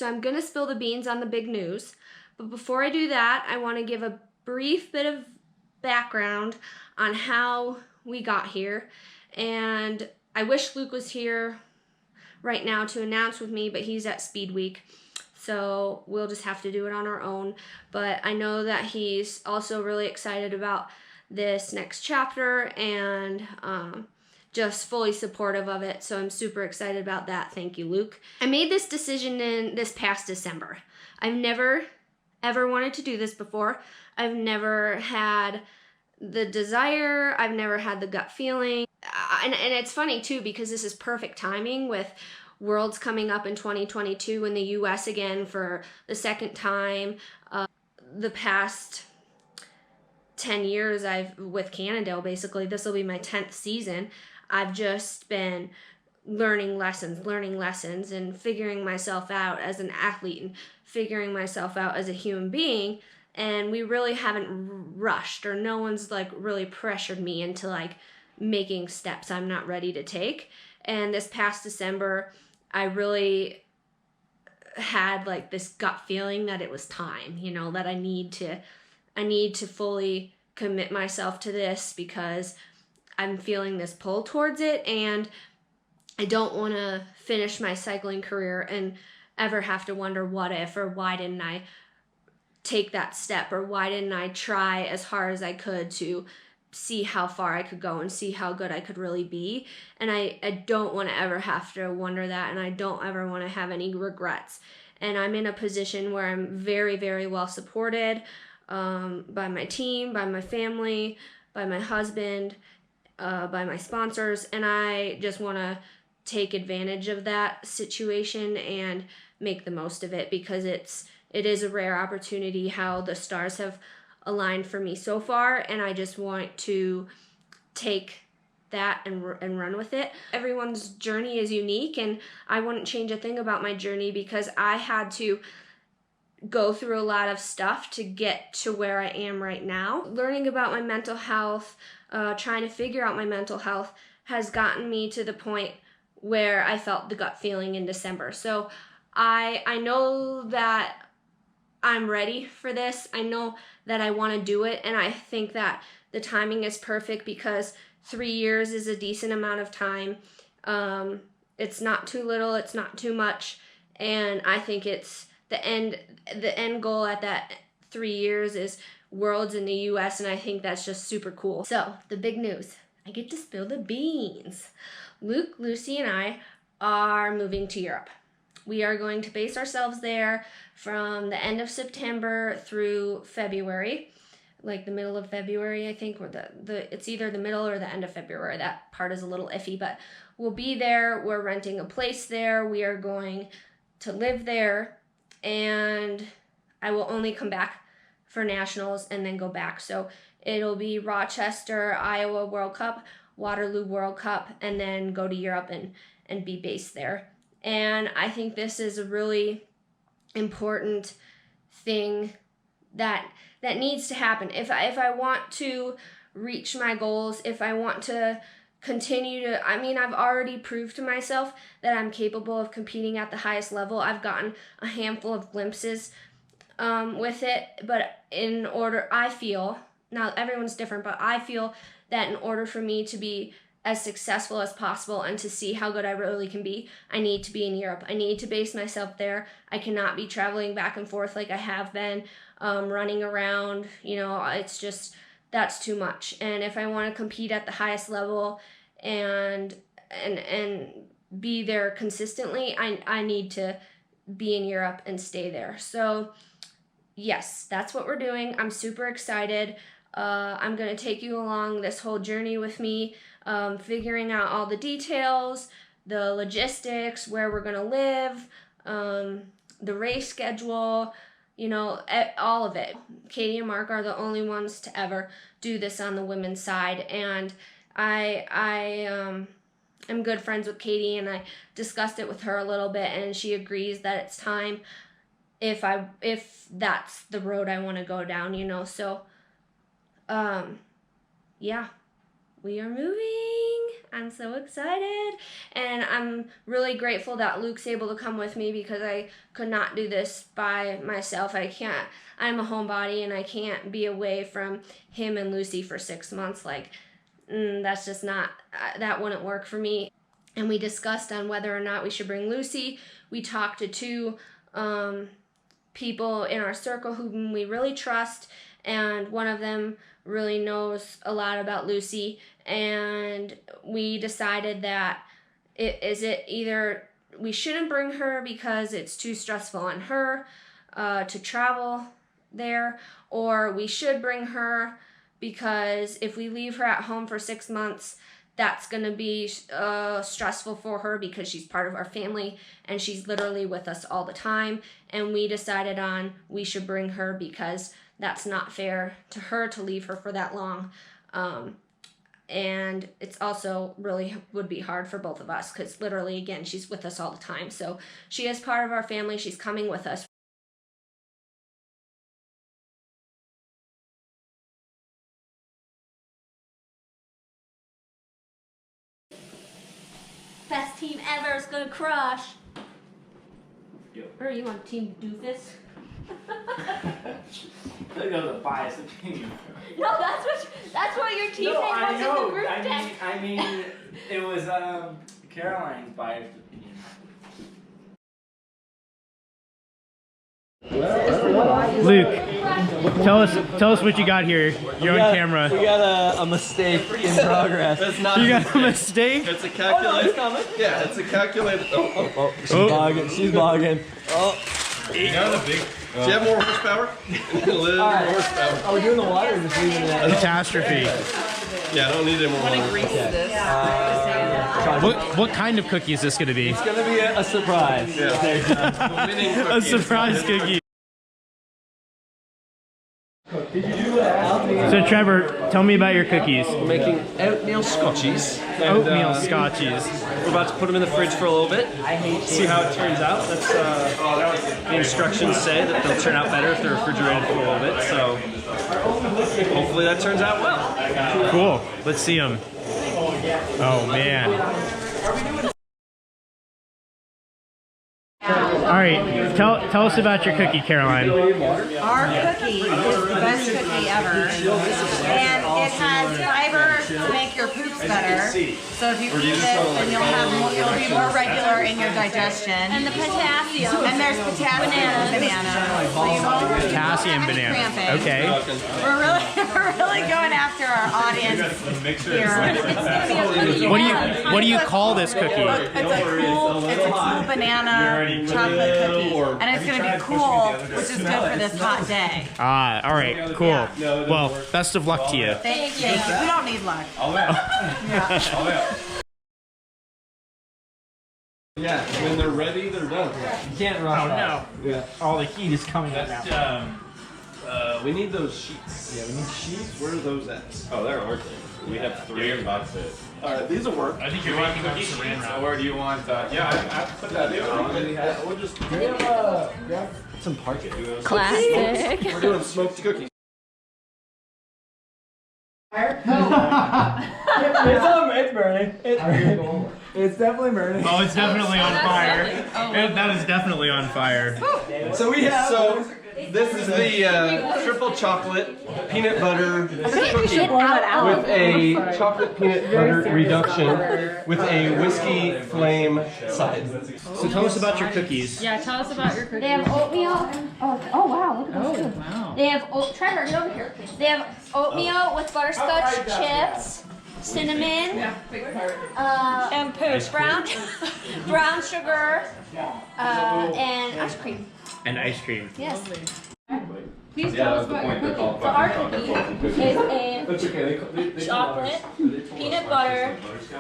So I'm going to spill the beans on the big news. But before I do that, I want to give a brief bit of background on how we got here. And I wish Luke was here right now to announce with me, but he's at Speed Week. So we'll just have to do it on our own. But I know that he's also really excited about this next chapter and just fully supportive of it. So I'm super excited about that. Thank you, Luke. I made this decision in this past December. I've never, ever wanted to do this before. I've never had the desire. I've never had the gut feeling. And it's funny too, because this is perfect timing with Worlds coming up in 2022 in the US again for the second time. The past 10 years I've with Cannondale, basically this will be my 10th season. I've just been learning lessons and figuring myself out as an athlete and figuring myself out as a human being. And we really haven't rushed, or no one's like really pressured me into like making steps I'm not ready to take. And this past December, I really had like this gut feeling that it was time, you know, that I need to fully commit myself to this because I'm feeling this pull towards it, and I don't want to finish my cycling career and ever have to wonder what if, or why didn't I take that step, or why didn't I try as hard as I could to see how far I could go and see how good I could really be. And I don't want to ever have to wonder that, and I don't ever want to have any regrets. And I'm in a position where I'm very, very well supported by my team, by my family, by my husband, by my sponsors, and I just want to take advantage of that situation and make the most of it, because it is a rare opportunity how the stars have aligned for me so far, and I just want to take that and run with it. Everyone's journey is unique, and I wouldn't change a thing about my journey because I had to go through a lot of stuff to get to where I am right now. Learning about my mental health, trying to figure out my mental health has gotten me to the point where I felt the gut feeling in December. So I know that I'm ready for this. I know that I want to do it, and I think that the timing is perfect because 3 years is a decent amount of time. It's not too little, it's not too much, and I think it's the end goal at that 3 years is Worlds in the US, and I think that's just super cool. So, the big news. I get to spill the beans. Luke, Lucy, and I are moving to Europe. We are going to base ourselves there from the end of September through February, like the middle of February, I think, or it's either the middle or the end of February. That part is a little iffy, but we'll be there. We're renting a place there. We are going to live there, and I will only come back for nationals and then go back. So it'll be Rochester, Iowa World Cup, Waterloo World Cup, and then go to Europe and be based there. And I think this is a really important thing that needs to happen. If I want to reach my goals, if I want to continue to, I've already proved to myself that I'm capable of competing at the highest level. I've gotten a handful of glimpses with it, but I feel, now everyone's different, but I feel that in order for me to be as successful as possible and to see how good I really can be, I need to be in Europe. I need to base myself there. I cannot be traveling back and forth like I have been, running around. It's just, that's too much. And if I want to compete at the highest level and be there consistently, I need to be in Europe and stay there. So yes, that's what we're doing. I'm super excited. I'm going to take you along this whole journey with me, figuring out all the details, the logistics, where we're going to live, the race schedule, all of it. Katie and Mark are the only ones to ever do this on the women's side, and I am good friends with Katie, and I discussed it with her a little bit, and she agrees that it's time if that's the road I want to go down, so yeah, we are moving. I'm so excited, and I'm really grateful that Luke's able to come with me because I could not do this by myself. I'm a homebody and I can't be away from him and Lucy for 6 months. Like, that's just not, that wouldn't work for me. And we discussed on whether or not we should bring Lucy. We talked to 2 people in our circle whom we really trust, and one of them really knows a lot about Lucy, and we decided that either we shouldn't bring her because it's too stressful on her to travel there, or we should bring her because if we leave her at home for 6 months, that's going to be stressful for her because she's part of our family and she's literally with us all the time. And we decided on we should bring her because that's not fair to her to leave her for that long. And it's also really would be hard for both of us because literally, again, she's with us all the time. So she is part of our family. She's coming with us. Best team ever is gonna crush. Yo. Or you want Team Doofus? I think that was a biased opinion. No, that's what your teammate was in the group text. I mean, it was Caroline's biased opinion. Luke, tell us what you got here. You're on camera. We got a mistake in progress. That's not. You got a mistake? It's a calculated. Oh, no, it's yeah, it's a calculated. She's bogging. She's bogging. Oh. You got a big. Do you have more horsepower? A little more horsepower. Are we doing the water or just leaving that? Catastrophe. Yeah, I don't need any more water. What kind of cookie is this going to be? It's going to be a surprise. Yeah. A surprise cookie. So Trevor, tell me about your cookies. We're making oatmeal scotchies. Oatmeal scotchies. We're about to put them in the fridge for a little bit. See how it turns out. That's the instructions say that they'll turn out better if they're refrigerated for a little bit. So hopefully that turns out well. Cool. Let's see them. Oh man. All right, tell us about your cookie, Caroline. Our cookie is the best cookie ever, and it has fiber to make your poops better. So if you eat this, then you'll be more regular in your digestion. And the potassium. And there's potassium in banana. So you won't Potassium banana. cramping. Okay. We're really going after our audience here. What do you call this cookie? It's a cool banana chocolate cookie, and it's going to be cool, which is good for this hot day. Ah, all right, cool. Well, best of luck to you. Thank you. We don't need luck. Yeah, when they're ready, they're done. You can't rush no. Yeah. All the heat is coming out now. We need those sheets. Yeah, we need sheets. Where are those at? Oh, there aren't they? We have 3 in box it. Alright, these will work. I think you're making cookies Or do you want? Yeah, I put that in. We'll just some parts. Classic. we're doing smoked cookies. It's burning. It's definitely burning. Oh, it's definitely on fire. That is definitely on fire. So we have. This is the triple chocolate peanut butter cookie with a chocolate peanut butter reduction with a whiskey flame side. So tell us about your cookies. Yeah, tell us about your cookies. They have oatmeal. Oh wow, look at those. Wow. They have Trevor, get over here. They have oatmeal with butterscotch chips, cinnamon, and brown sugar, and ice cream. And ice cream. Yes. Please tell us about your cookie. So our cookie is a chocolate, peanut butter,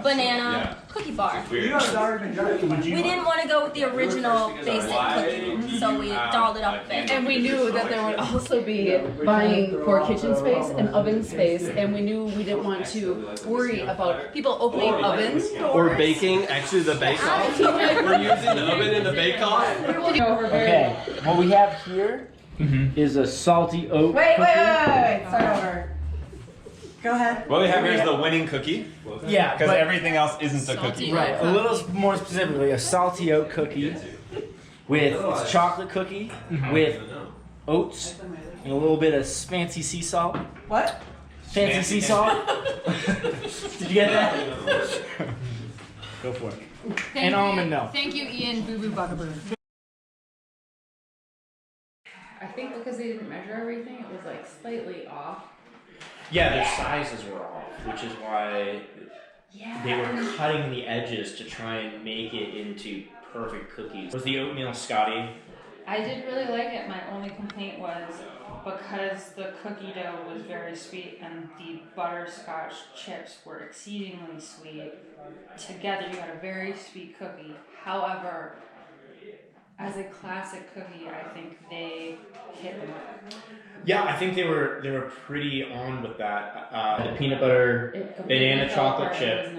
banana cookie bar. We didn't want to go with the original basic cookie, so we dolled it up a bit. And we knew that there would also be buying for kitchen space and oven space, and we knew we didn't want to worry about people opening ovens. Or baking, actually the bake-off. We're using the oven in the bake-off. Okay, what we have here is a salty oat Wait, cookie. start over. Go ahead. What we have here is the winning cookie. Yeah, Because but- everything else isn't a cookie. Right, a little more specifically, a salty oat cookie with it's chocolate cookie with oats and a little bit of fancy sea salt. What? Fancy sea salt. Did you get that? Go for it. Thank And you, almond milk. Thank you, Ian Boo Boo Bugaboo. I think because they didn't measure everything, it was like slightly off. Yeah, their sizes were off, which is why they were cutting the edges to try and make it into perfect cookies. Was the oatmeal Scotty? I did really like it. My only complaint was because the cookie dough was very sweet and the butterscotch chips were exceedingly sweet. Together you had a very sweet cookie. However, as a classic cookie, I think they hit the mark. Yeah, I think they were pretty on with that. The peanut butter, banana chocolate chip.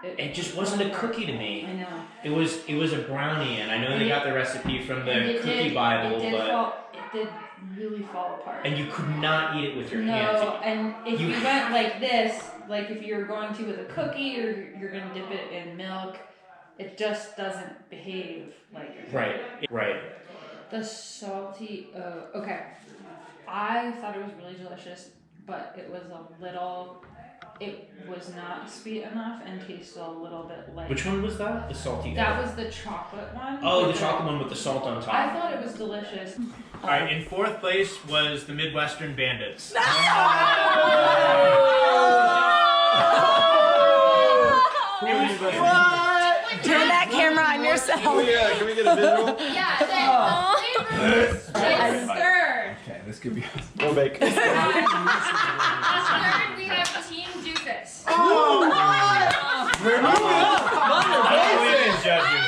It just wasn't a cookie to me. I know. It was a brownie, and I know they got the recipe from the Cookie Bible, but it did really fall apart. and you could not eat it with your hands. No, and if you went like this, like if you're going to with a cookie or you're going to dip it in milk, it just doesn't behave like it. Right. The salty, okay. I thought it was really delicious, but it was not sweet enough and tasted a little bit light. Which one was that? The salty. That was the chocolate one. Oh, the chocolate one with the salt on top. I thought it was delicious. All right, in fourth place was the Midwestern Bandits. Turn that camera on yourself. Can we get a visual? Yeah, then third. Okay, this could be. We'll bake. Third, we have Team Doofus. Judges.